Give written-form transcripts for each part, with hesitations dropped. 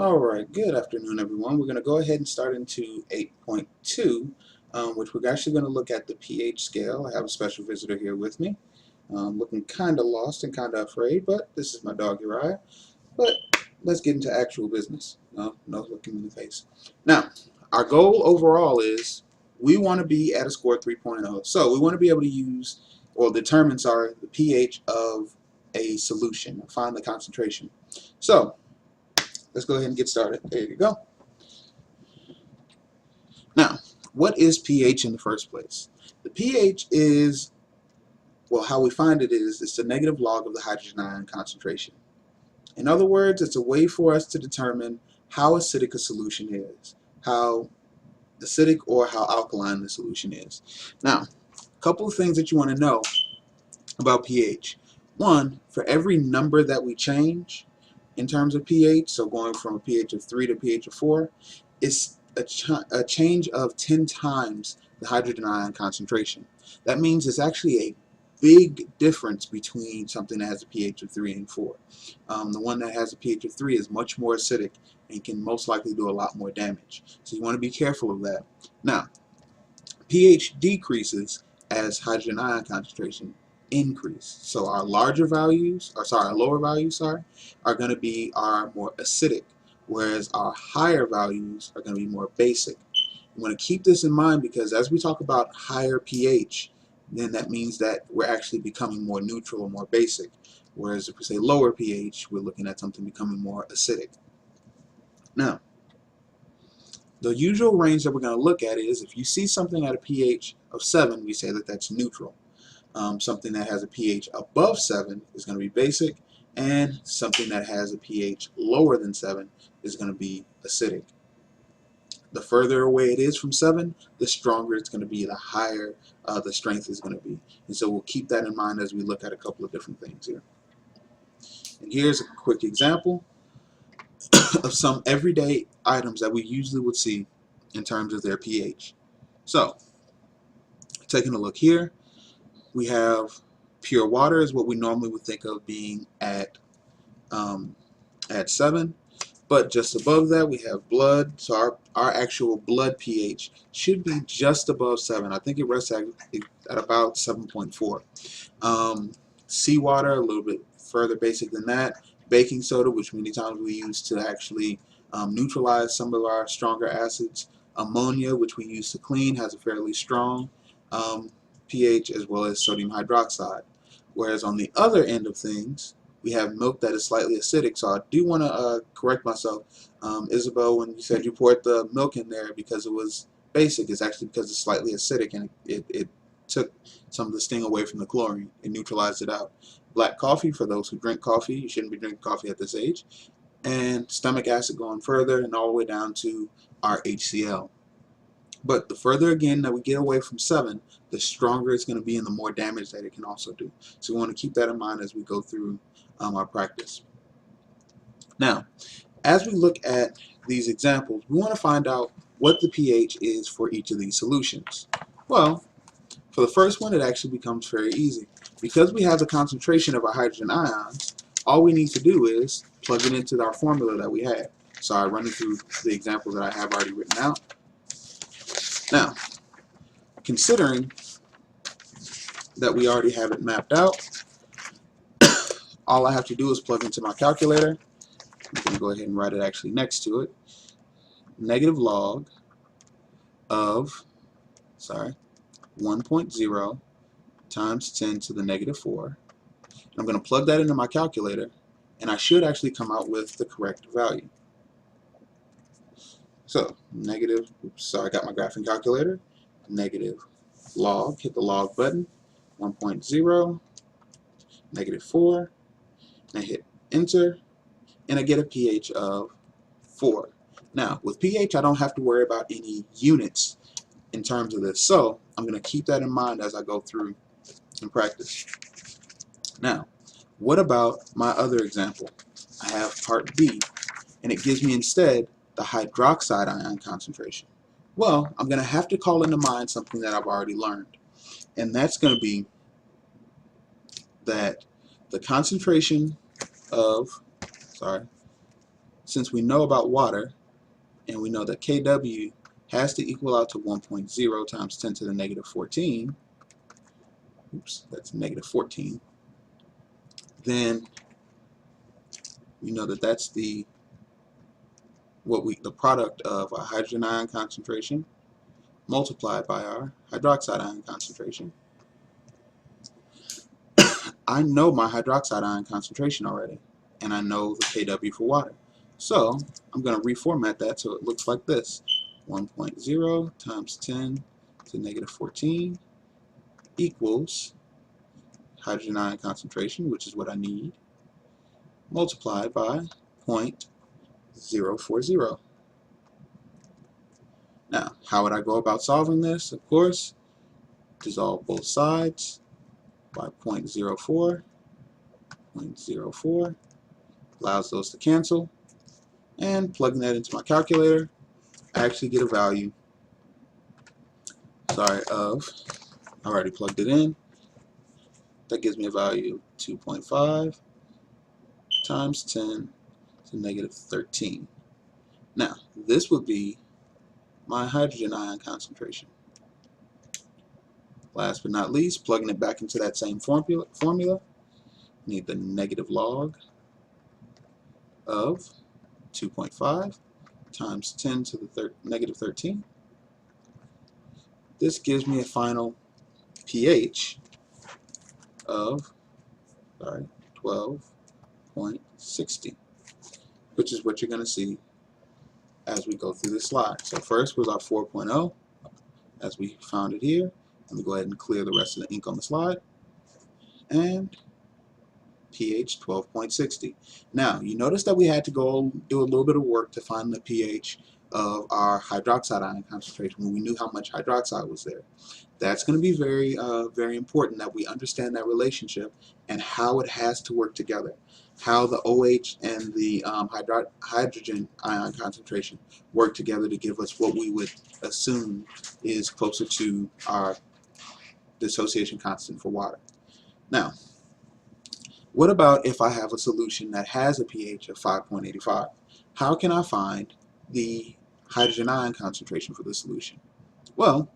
Alright, good afternoon everyone. We're going to go ahead and start into 8.2, which we're actually going to look at the pH scale. I have a special visitor here with me, looking kind of lost and kind of afraid, but this is my dog Uriah. But let's get into actual business. No looking in the face. Now, our goal overall is we want to be at a score 3.0. So we want to be able to use or determine, the pH of a solution, find the concentration. So let's go ahead and get started. There you go. Now, what is pH in the first place? The pH is, well, how we find it is, it's the negative log of the hydrogen ion concentration. In other words, it's a way for us to determine how acidic a solution is, how acidic or how alkaline the solution is. Now, a couple of things that you want to know about pH. One, for every number that we change in terms of pH, so going from a pH of 3 to pH of 4, it's a change of 10 times the hydrogen ion concentration. That means it's actually a big difference between something that has a pH of 3 and 4. The one that has a pH of 3 is much more acidic and can most likely do a lot more damage. So you want to be careful of that. Now, pH decreases as hydrogen ion concentration increase. So our lower values, are going to be our more acidic, whereas our higher values are going to be more basic. You want to keep this in mind because as we talk about higher pH, then that means that we're actually becoming more neutral or more basic. Whereas if we say lower pH, we're looking at something becoming more acidic. Now, the usual range that we're going to look at is if you see something at a pH of 7, we say that that's neutral. Something that has a pH above 7 is going to be basic, and something that has a pH lower than 7 is going to be acidic. The further away it is from 7, the stronger it's going to be, the higher the strength is going to be. And so we'll keep that in mind as we look at a couple of different things here. And here's a quick example of some everyday items that we usually would see in terms of their pH. So, taking a look here, we have pure water is what we normally would think of being at 7, but just above that we have blood. So our actual blood pH should be just above 7. I think it rests at about 7.4. Seawater, a little bit further basic than that. Baking soda, which many times we use to actually neutralize some of our stronger acids. Ammonia, which we use to clean, has a fairly strong pH, as well as sodium hydroxide. Whereas on the other end of things, we have milk that is slightly acidic. So I do want to correct myself. Isabel, when you said you poured the milk in there because it was basic, it's actually because it's slightly acidic, and it took some of the sting away from the chlorine. It neutralized it out. Black coffee, for those who drink coffee, you shouldn't be drinking coffee at this age. And stomach acid going further and all the way down to our HCl. But the further again that we get away from 7, the stronger it's going to be and the more damage that it can also do. So we want to keep that in mind as we go through our practice. Now, as we look at these examples, we want to find out what the pH is for each of these solutions. Well, for the first one, it actually becomes very easy. Because we have the concentration of our hydrogen ions, all we need to do is plug it into our formula that we have. So I run it through the example that I have already written out. Now, considering that we already have it mapped out, all I have to do is plug into my calculator. I'm going to go ahead and write it actually next to it. Negative log of, 1.0 times 10 to the negative 4. I'm going to plug that into my calculator, and I should actually come out with the correct value. So, I got my graphing calculator, negative log, hit the log button, 1.0, negative 4, and I hit enter, and I get a pH of 4. Now, with pH, I don't have to worry about any units in terms of this, so I'm going to keep that in mind as I go through and practice. Now, what about my other example? I have part B, and it gives me instead the hydroxide ion concentration. Well, I'm going to have to call into mind something that I've already learned, and that's going to be that the concentration of, since we know about water, and we know that Kw has to equal out to 1.0 times 10 to the negative 14, oops, that's negative 14, then we know that that's the product of our hydrogen ion concentration multiplied by our hydroxide ion concentration. I know my hydroxide ion concentration already, and I know the Kw for water. So I'm going to reformat that so it looks like this. 1.0 times 10 to negative 14 equals hydrogen ion concentration, which is what I need, multiplied by 0.040. Now, how would I go about solving this? Of course, dissolve both sides by 0.04. 0.04 allows those to cancel, and plugging that into my calculator, I actually get a value, of, I already plugged it in, that gives me a value of 2.5 times 10 to negative 13. Now, this would be my hydrogen ion concentration. Last but not least, plugging it back into that same formula, need the negative log of 2.5 times 10 to the negative 13. This gives me a final pH of 12.60, which is what you're going to see as we go through this slide. So first was our 4.0, as we found it here. Let me go ahead and clear the rest of the ink on the slide. And pH 12.60. Now, you notice that we had to go do a little bit of work to find the pH of our hydroxide ion concentration when we knew how much hydroxide was there. That's going to be very, very important that we understand that relationship and how it has to work together. How the OH and the hydrogen ion concentration work together to give us what we would assume is closer to our dissociation constant for water. Now, what about if I have a solution that has a pH of 5.85? How can I find the hydrogen ion concentration for the solution? Well,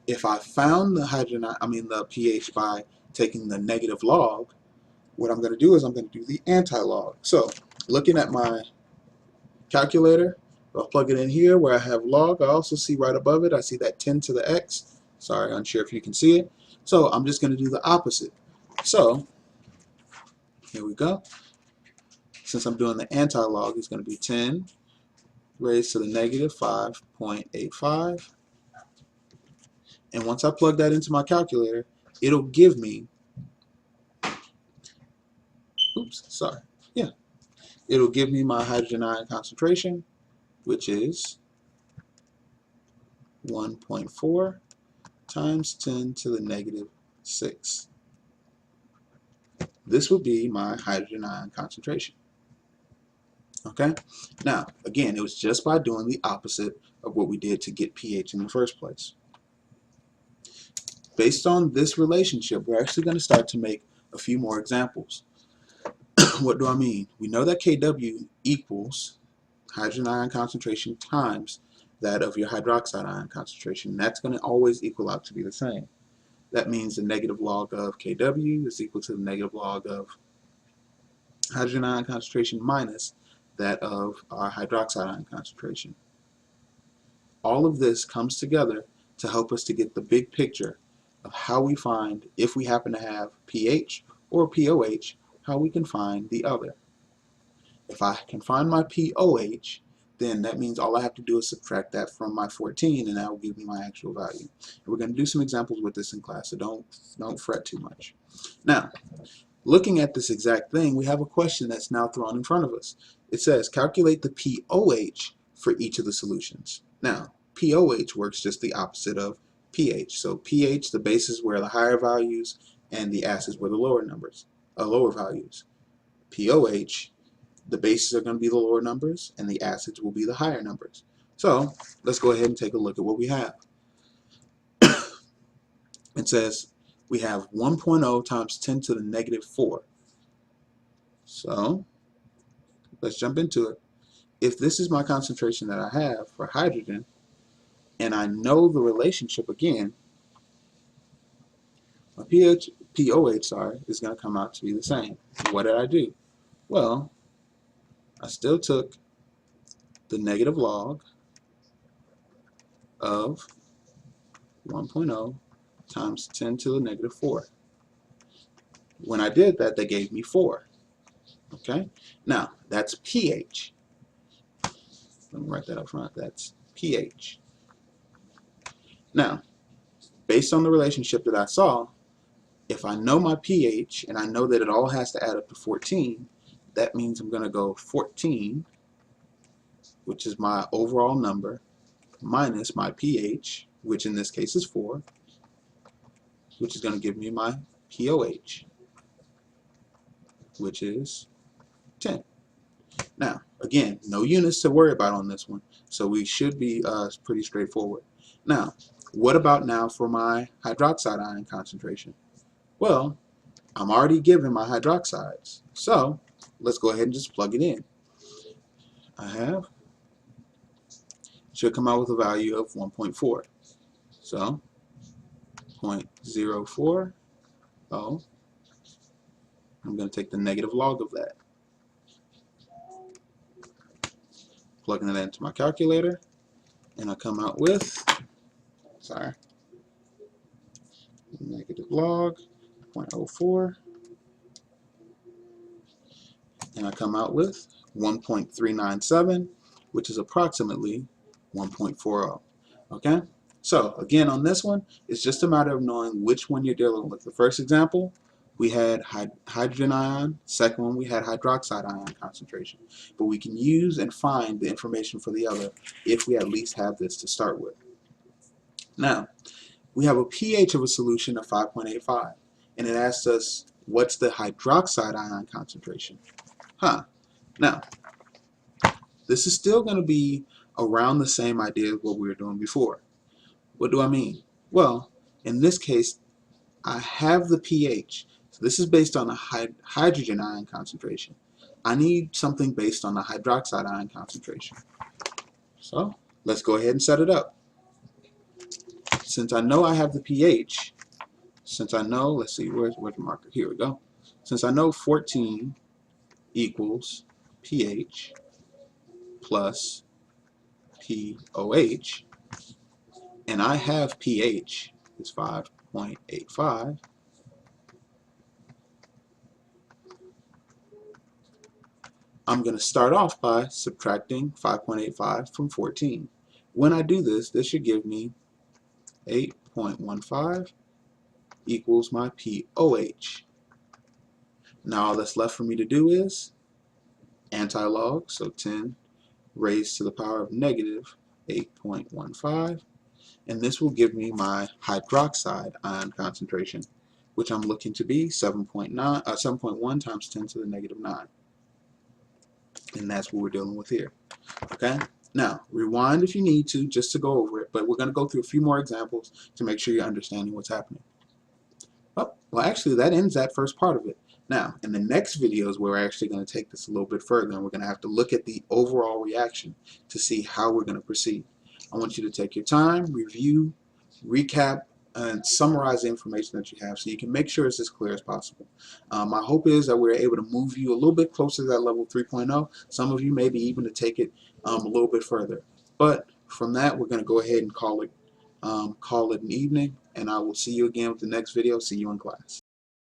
if I found the pH by taking the negative log, what I'm going to do is I'm going to do the anti-log. So, looking at my calculator, I'll plug it in here where I have log. I also see right above it, I see that 10 to the x. Sorry, unsure if you can see it. So I'm just going to do the opposite. So here we go. Since I'm doing the anti-log, it's going to be 10 raised to the negative 5.85. And once I plug that into my calculator, it'll give me, it'll give me my hydrogen ion concentration, which is 1.4 times 10 to the negative 6. This would be my hydrogen ion concentration. Okay? Now, again, it was just by doing the opposite of what we did to get pH in the first place. Based on this relationship, we're actually going to start to make a few more examples. What do I mean? We know that Kw equals hydrogen ion concentration times that of your hydroxide ion concentration. That's going to always equal out to be the same. That means the negative log of Kw is equal to the negative log of hydrogen ion concentration minus that of our hydroxide ion concentration. All of this comes together to help us to get the big picture of how we find, if we happen to have pH or POH, how we can find the other. If I can find my POH, then that means all I have to do is subtract that from my 14, and that will give me my actual value. And we're going to do some examples with this in class, so don't fret too much. Now, looking at this exact thing, we have a question that's now thrown in front of us. It says, calculate the POH for each of the solutions. Now, POH works just the opposite of pH. So pH, the bases were the higher values, and the acids were the lower values. POH, the bases are going to be the lower numbers, and the acids will be the higher numbers. So let's go ahead and take a look at what we have. It says we have 1.0 times 10 to the negative 4. So let's jump into it. If this is my concentration that I have for hydrogen, and I know the relationship again, my pOH, is going to come out to be the same. What did I do? Well, I still took the negative log of 1.0 times 10 to the negative 4. When I did that, they gave me 4. Okay? Now, that's pH. Let me write that up front. That's pH. Now, based on the relationship that I saw, if I know my pH and I know that it all has to add up to 14, that means I'm going to go 14, which is my overall number, minus my pH, which in this case is 4, which is going to give me my pOH, which is 10. Now, again, no units to worry about on this one, so we should be pretty straightforward. Now, what about now for my hydroxide ion concentration? Well, I'm already given my hydroxides, so let's go ahead and just plug it in. Should come out with a value of 1.4. So 0.040, I'm going to take the negative log of that. Plugging it into my calculator, and I come out with, negative log 0.04, and I come out with 1.397, which is approximately 1.40. Okay? So again, on this one, it's just a matter of knowing which one you're dealing with. The first example, we had hydrogen ion. Second one, we had hydroxide ion concentration. But we can use and find the information for the other if we at least have this to start with. Now, we have a pH of a solution of 5.85, and it asks us, what's the hydroxide ion concentration? Now, this is still going to be around the same idea of what we were doing before. What do I mean? Well, in this case, I have the pH. So this is based on a hydrogen ion concentration. I need something based on the hydroxide ion concentration. So let's go ahead and set it up. Since I know I have the pH, since I know, let's see, where's the marker? Here we go. Since I know 14 equals pH plus pOH, and I have pH is 5.85, I'm going to start off by subtracting 5.85 from 14. When I do this, this should give me 8.15 equals my pOH. Now all that's left for me to do is anti-log, so 10 raised to the power of negative 8.15, and this will give me my hydroxide ion concentration, which I'm looking to be 7.1 times 10 to the negative 9. And that's what we're dealing with here. Okay? Now, rewind if you need to, just to go over it, but we're going to go through a few more examples to make sure you're understanding what's happening. Well, actually, that ends that first part of it. Now, in the next videos, we're actually going to take this a little bit further, and we're going to have to look at the overall reaction to see how we're going to proceed. I want you to take your time, review, recap, and summarize the information that you have so you can make sure it's as clear as possible. My hope is that we're able to move you a little bit closer to that level 3.0. Some of you maybe even to take it a little bit further. But from that, we're going to go ahead and call it an evening, and I will see you again with the next video. See you in class.